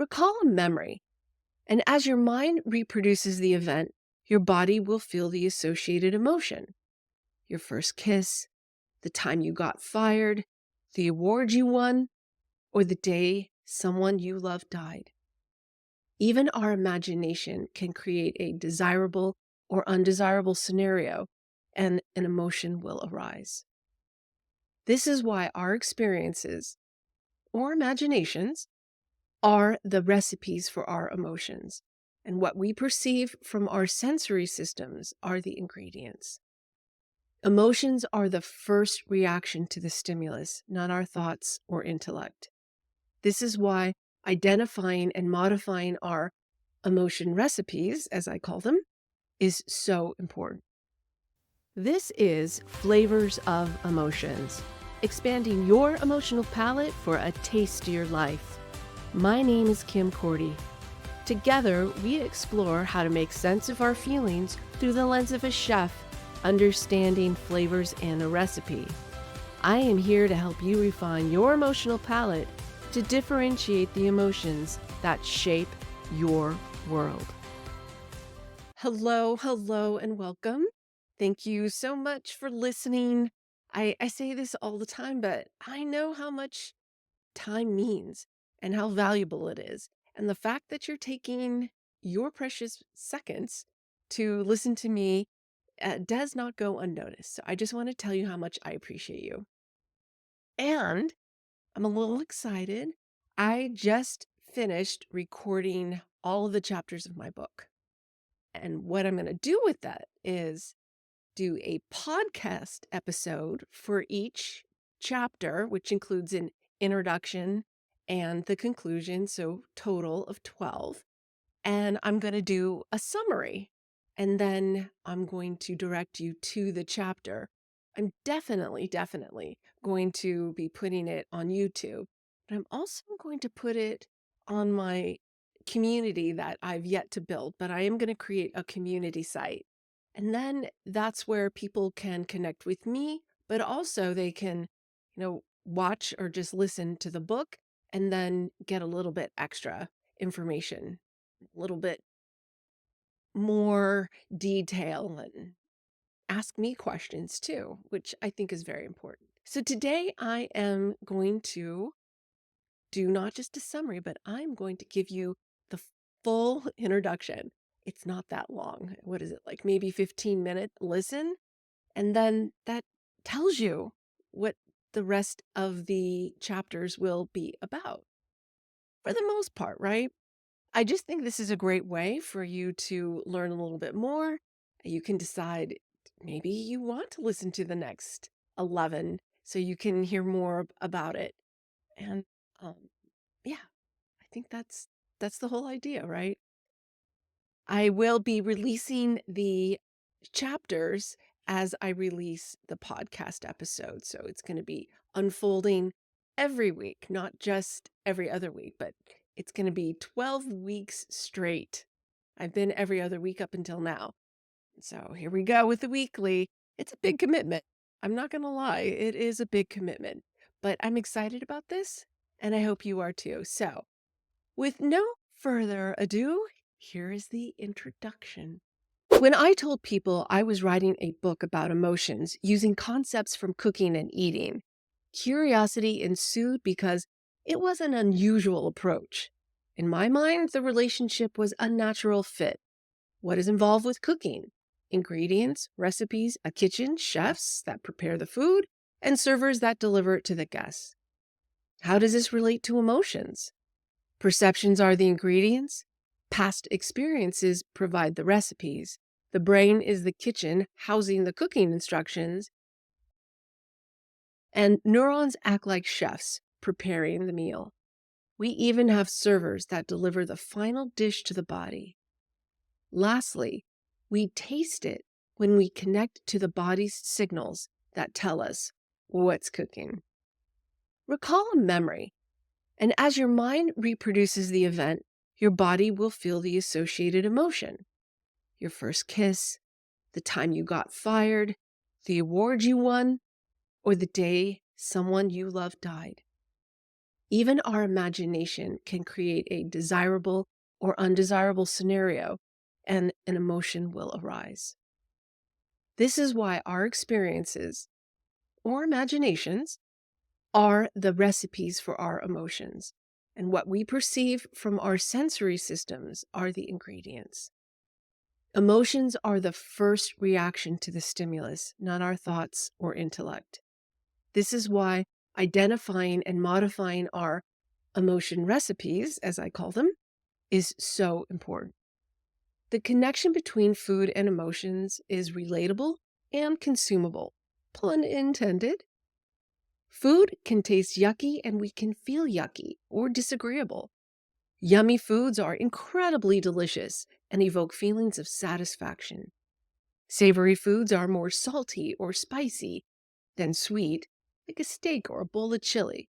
Recall a memory, and as your mind reproduces the event, your body will feel the associated emotion. Your first kiss, the time you got fired, the award you won, or the day someone you love died. Even our imagination can create a desirable or undesirable scenario, and an emotion will arise. This is why our experiences or imaginations are the recipes for our emotions, and what we perceive from our sensory systems are the ingredients. Emotions are the first reaction to the stimulus, not our thoughts or intellect. This is why identifying and modifying our emotion recipes, as I call them, is so important. This is Flavors of Emotions, expanding your emotional palette for a tastier life. My name is Kim Cordy. Together, we explore how to make sense of our feelings through the lens of a chef, understanding flavors and a recipe. I am here to help you refine your emotional palette to differentiate the emotions that shape your world. Hello, and welcome. Thank you so much for listening. I say this all the time, but I know how much time means and how valuable it is. And the fact that you're taking your precious seconds to listen to me does not go unnoticed. So I just want to tell you how much I appreciate you. And I'm a little excited. I just finished recording all of the chapters of my book. And what I'm going to do with that is do a podcast episode for each chapter, which includes an introduction and the conclusion, so total of 12. And I'm going to do a summary, and then I'm going to direct you to the chapter. I'm definitely going to be putting it on YouTube, but I'm also going to put it on my community that I've yet to build, but I am going to create a community site. And then that's where people can connect with me, but also they can, watch or just listen to the book and then get a little bit extra information, a little bit more detail, and ask me questions too, which I think is very important. So today I am going to do not just a summary, but I'm going to give you the full introduction. It's not that long. What is it, like maybe 15-minute listen? And then that tells you what the rest of the chapters will be about. For the most part, right? I just think this is a great way for you to learn a little bit more. You can decide maybe you want to listen to the next 11 so you can hear more about it. And yeah, I think that's the whole idea, right? I will be releasing the chapters as I release the podcast episode. So it's going to be unfolding every week, not just every other week, but it's going to be 12 weeks straight. I've been every other week up until now. So here we go with the weekly. It's a big commitment. I'm not going to lie. It is a big commitment, but I'm excited about this, and I hope you are too. So with no further ado, here is the introduction. When I told people I was writing a book about emotions using concepts from cooking and eating, curiosity ensued because it was an unusual approach. In my mind, the relationship was a natural fit. What is involved with cooking? Ingredients, recipes, a kitchen, chefs that prepare the food, and servers that deliver it to the guests. How does this relate to emotions? Perceptions are the ingredients. Past experiences provide the recipes. The brain is the kitchen housing the cooking instructions. And neurons act like chefs preparing the meal. We even have servers that deliver the final dish to the body. Lastly, we taste it when we connect to the body's signals that tell us what's cooking. Recall a memory. And as your mind reproduces the event, your body will feel the associated emotion. Your first kiss, the time you got fired, the award you won, or the day someone you love died. Even our imagination can create a desirable or undesirable scenario, and an emotion will arise. This is why our experiences or imaginations are the recipes for our emotions, and what we perceive from our sensory systems are the ingredients. Emotions are the first reaction to the stimulus, not our thoughts or intellect. This is why identifying and modifying our emotion recipes, as I call them, is so important. The connection between food and emotions is relatable and consumable, pun intended. Food can taste yucky and we can feel yucky or disagreeable. Yummy foods are incredibly delicious and evoke feelings of satisfaction. Savory foods are more salty or spicy than sweet, like a steak or a bowl of chili,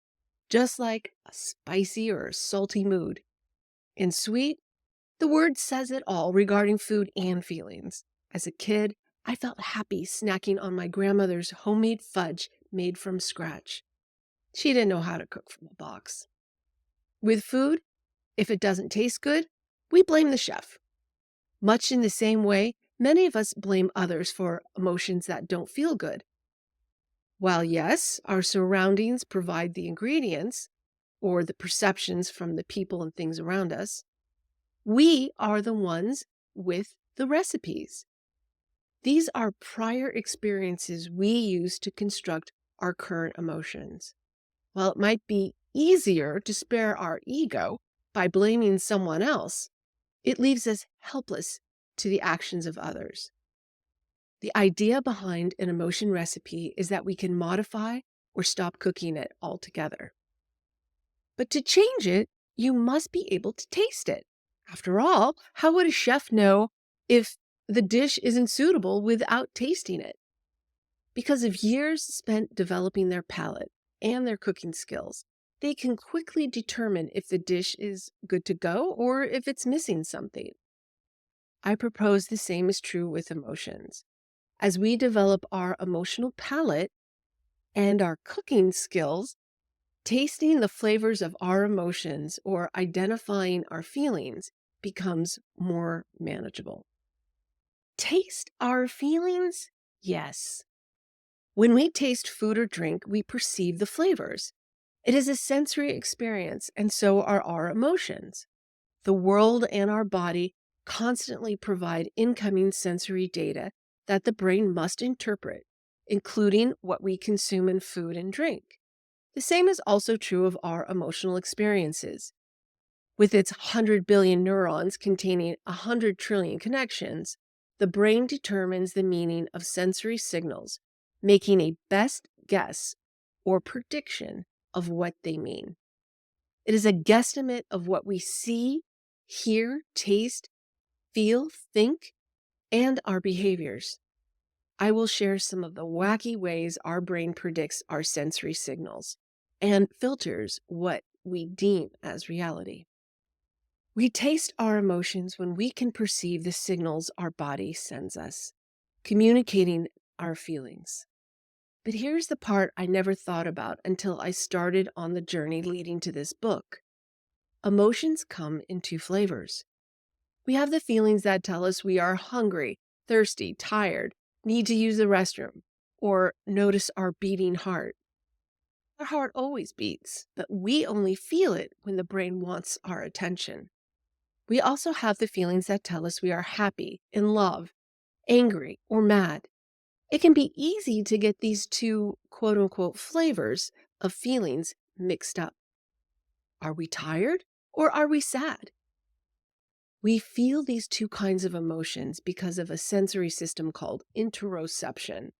just like a spicy or a salty mood. In sweet, the word says it all regarding food and feelings. As a kid, I felt happy snacking on my grandmother's homemade fudge made from scratch. She didn't know how to cook from a box. With food, if it doesn't taste good, we blame the chef. Much in the same way, many of us blame others for emotions that don't feel good. While yes, our surroundings provide the ingredients or the perceptions from the people and things around us, we are the ones with the recipes. These are prior experiences we use to construct our current emotions. While it might be easier to spare our ego by blaming someone else, it leaves us helpless to the actions of others. The idea behind an emotion recipe is that we can modify or stop cooking it altogether. But to change it, you must be able to taste it. After all, how would a chef know if the dish isn't suitable without tasting it? Because of years spent developing their palate and their cooking skills, they can quickly determine if the dish is good to go or if it's missing something. I propose the same is true with emotions. As we develop our emotional palate and our cooking skills, tasting the flavors of our emotions or identifying our feelings becomes more manageable. Taste our feelings? Yes. When we taste food or drink, we perceive the flavors. It is a sensory experience, and so are our emotions. The world and our body constantly provide incoming sensory data that the brain must interpret, including what we consume in food and drink. The same is also true of our emotional experiences. With its 100 billion neurons containing 100 trillion connections, the brain determines the meaning of sensory signals, making a best guess or prediction of what they mean. It is a guesstimate of what we see, hear, taste, feel, think, and our behaviors. I will share some of the wacky ways our brain predicts our sensory signals and filters what we deem as reality. We taste our emotions when we can perceive the signals our body sends us, communicating our feelings. But here's the part I never thought about until I started on the journey leading to this book. Emotions come in two flavors. We have the feelings that tell us we are hungry, thirsty, tired, need to use the restroom, or notice our beating heart. Our heart always beats, but we only feel it when the brain wants our attention. We also have the feelings that tell us we are happy, in love, angry, or mad. It can be easy to get these two quote unquote flavors of feelings mixed up. Are we tired or are we sad? We feel these two kinds of emotions because of a sensory system called interoception,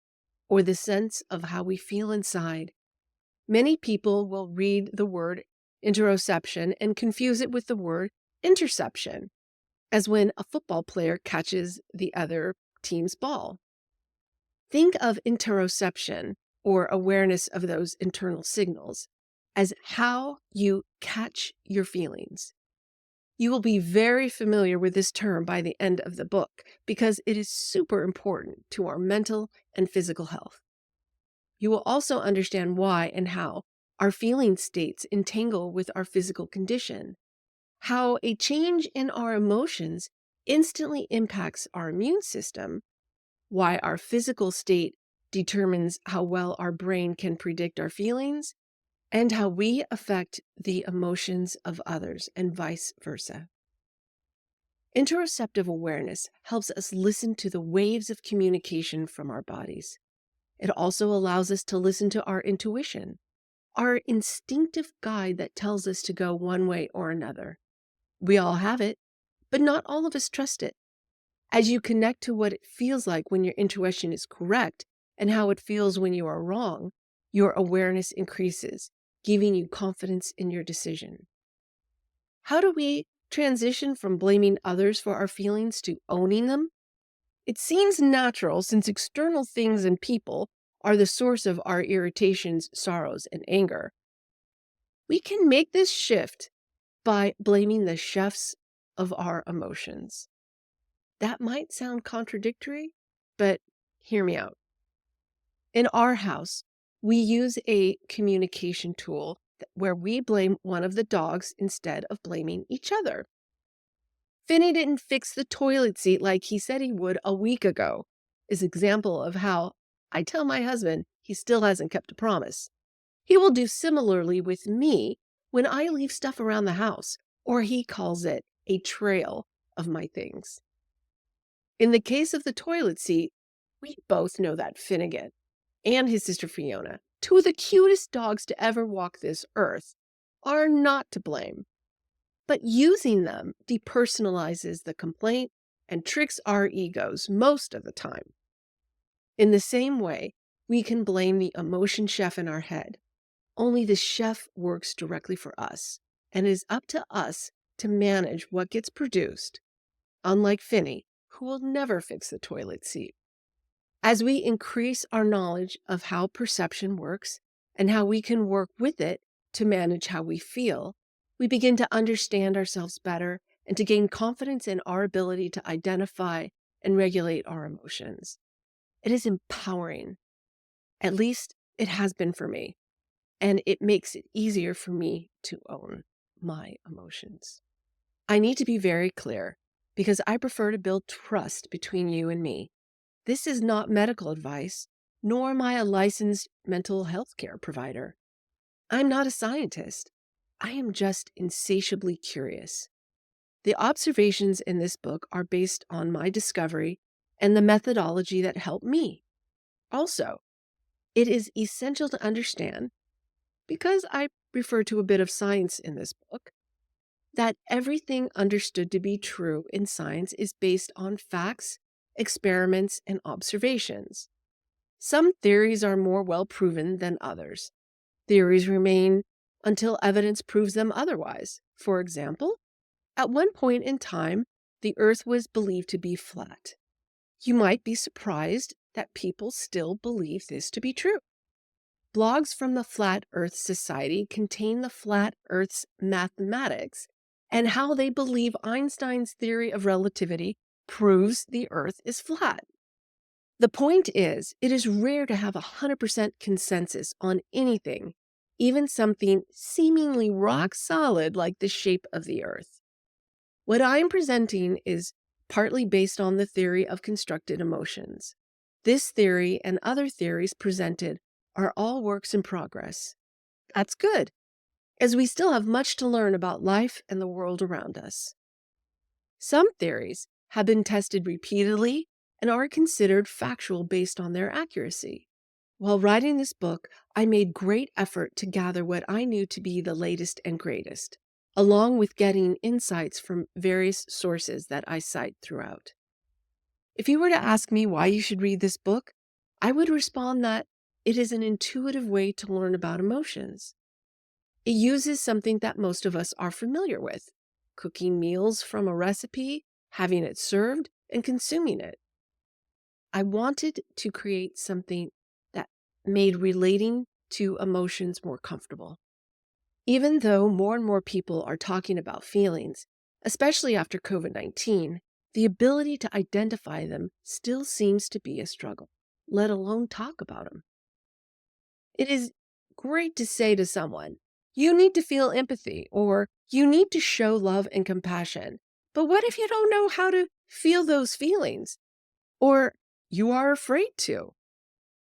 or the sense of how we feel inside. Many people will read the word interoception and confuse it with the word interception, as when a football player catches the other team's ball. Think of interoception, or awareness of those internal signals, as how you catch your feelings. You will be very familiar with this term by the end of the book because it is super important to our mental and physical health. You will also understand why and how our feeling states entangle with our physical condition, how a change in our emotions instantly impacts our immune system, why our physical state determines how well our brain can predict our feelings, and how we affect the emotions of others, and vice versa. Interoceptive awareness helps us listen to the waves of communication from our bodies. It also allows us to listen to our intuition, our instinctive guide that tells us to go one way or another. We all have it, but not all of us trust it. As you connect to what it feels like when your intuition is correct and how it feels when you are wrong, your awareness increases, giving you confidence in your decision. How do we transition from blaming others for our feelings to owning them? It seems natural since external things and people are the source of our irritations, sorrows, and anger. We can make this shift by blaming the chefs of our emotions. That might sound contradictory, but hear me out. In our house, we use a communication tool where we blame one of the dogs instead of blaming each other. Finney didn't fix the toilet seat like he said he would a week ago, is an example of how I tell my husband he still hasn't kept a promise. He will do similarly with me when I leave stuff around the house, or he calls it a trail of my things. In the case of the toilet seat, we both know that Finnegan and his sister Fiona, two of the cutest dogs to ever walk this earth, are not to blame. But using them depersonalizes the complaint and tricks our egos most of the time. In the same way, we can blame the emotion chef in our head. Only the chef works directly for us, and it is up to us to manage what gets produced, unlike Finney, who will never fix the toilet seat. As we increase our knowledge of how perception works and how we can work with it to manage how we feel, we begin to understand ourselves better and to gain confidence in our ability to identify and regulate our emotions. It is empowering. At least it has been for me. And it makes it easier for me to own my emotions. I need to be very clear because I prefer to build trust between you and me. This is not medical advice, nor am I a licensed mental health care provider. I'm not a scientist. I am just insatiably curious. The observations in this book are based on my discovery and the methodology that helped me. Also, it is essential to understand, because I refer to a bit of science in this book, that everything understood to be true in science is based on facts, experiments, and observations. Some theories are more well proven than others. Theories remain until evidence proves them otherwise. For example, at one point in time, the Earth was believed to be flat. You might be surprised that people still believe this to be true. Blogs from the Flat Earth Society contain the Flat Earth's mathematics and how they believe Einstein's theory of relativity proves the Earth is flat. The point is, it is rare to have 100% consensus on anything, even something seemingly rock solid like the shape of the Earth. What I'm presenting is partly based on the theory of constructed emotions. This theory and other theories presented are all works in progress. That's good, as we still have much to learn about life and the world around us. Some theories have been tested repeatedly and are considered factual based on their accuracy. While writing this book, I made great effort to gather what I knew to be the latest and greatest, along with getting insights from various sources that I cite throughout. If you were to ask me why you should read this book, I would respond that it is an intuitive way to learn about emotions. It uses something that most of us are familiar with: cooking meals from a recipe, having it served, and consuming it. I wanted to create something that made relating to emotions more comfortable. Even though more and more people are talking about feelings, especially after COVID-19, the ability to identify them still seems to be a struggle, let alone talk about them. It is great to say to someone, you need to feel empathy or you need to show love and compassion. But what if you don't know how to feel those feelings or you are afraid to?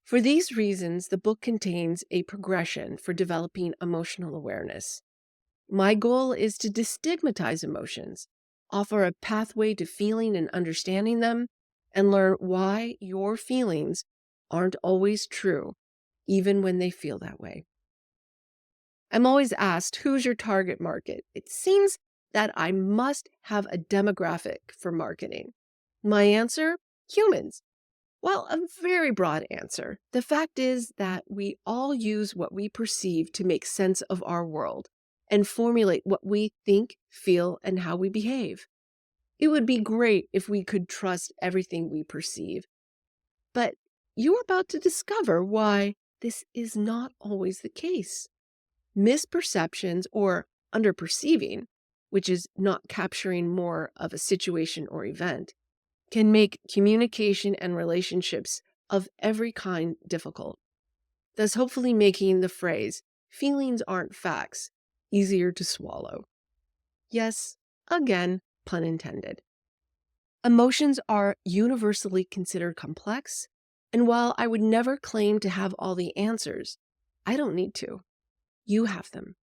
For these reasons, the book contains a progression for developing emotional awareness. My goal is to destigmatize emotions, offer a pathway to feeling and understanding them, and learn why your feelings aren't always true, even when they feel that way. I'm always asked, who's your target market? It seems that I must have a demographic for marketing. My answer? Humans. Well, a very broad answer. The fact is that we all use what we perceive to make sense of our world and formulate what we think, feel, and how we behave. It would be great if we could trust everything we perceive. But you're about to discover why this is not always the case. Misperceptions or underperceiving, which is not capturing more of a situation or event, can make communication and relationships of every kind difficult, thus hopefully making the phrase, feelings aren't facts, easier to swallow. Yes, again, pun intended. Emotions are universally considered complex, and while I would never claim to have all the answers, I don't need to. You have them.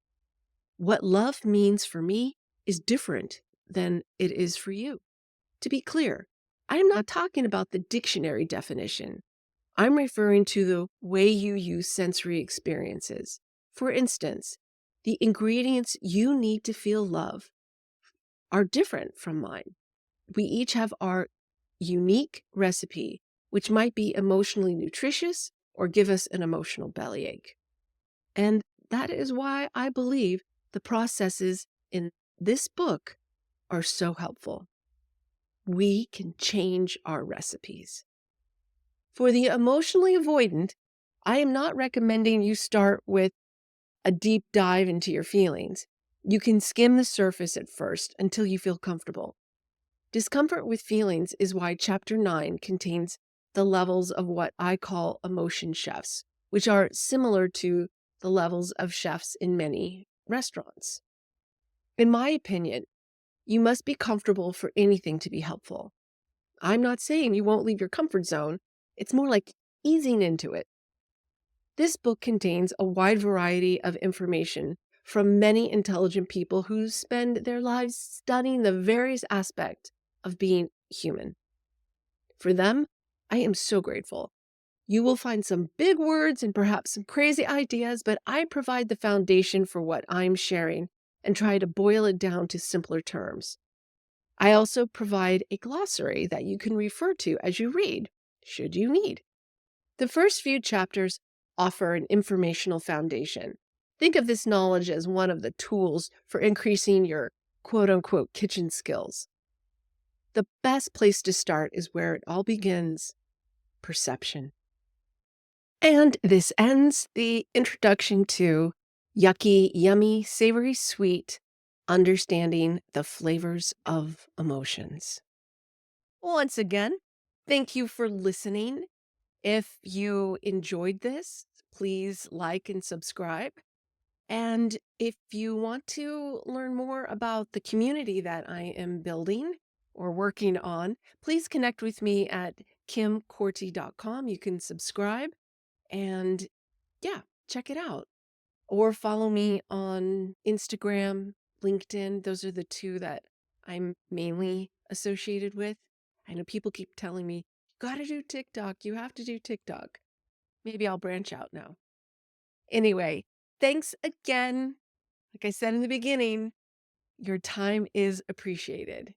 What love means for me is different than it is for you. To be clear, I am not talking about the dictionary definition. I'm referring to the way you use sensory experiences. For instance, the ingredients you need to feel love are different from mine. We each have our unique recipe, which might be emotionally nutritious or give us an emotional bellyache. And that is why I believe the processes in this book are so helpful. We can change our recipes. For the emotionally avoidant, I am not recommending you start with a deep dive into your feelings. You can skim the surface at first until you feel comfortable. Discomfort with feelings is why Chapter 9 contains the levels of what I call emotion chefs, which are similar to the levels of chefs in many restaurants. In my opinion, you must be comfortable for anything to be helpful. I'm not saying you won't leave your comfort zone. It's more like easing into it. This book contains a wide variety of information from many intelligent people who spend their lives studying the various aspects of being human. For them, I am so grateful. You will find some big words and perhaps some crazy ideas, but I provide the foundation for what I'm sharing and try to boil it down to simpler terms. I also provide a glossary that you can refer to as you read, should you need. The first few chapters offer an informational foundation. Think of this knowledge as one of the tools for increasing your quote-unquote kitchen skills. The best place to start is where it all begins, perception. And this ends the introduction to Yucky, Yummy, Savory, Sweet, Understanding the Flavors of Emotions. Once again, thank you for listening. If you enjoyed this, please like and subscribe. And if you want to learn more about the community that I am building or working on, please connect with me at kimcorti.com. You can subscribe and yeah, check it out. Or follow me on Instagram, LinkedIn. Those are the two that I'm mainly associated with. I know people keep telling me, you got to do TikTok. You have to do TikTok. Maybe I'll branch out now. Anyway, thanks again. Like I said in the beginning, your time is appreciated.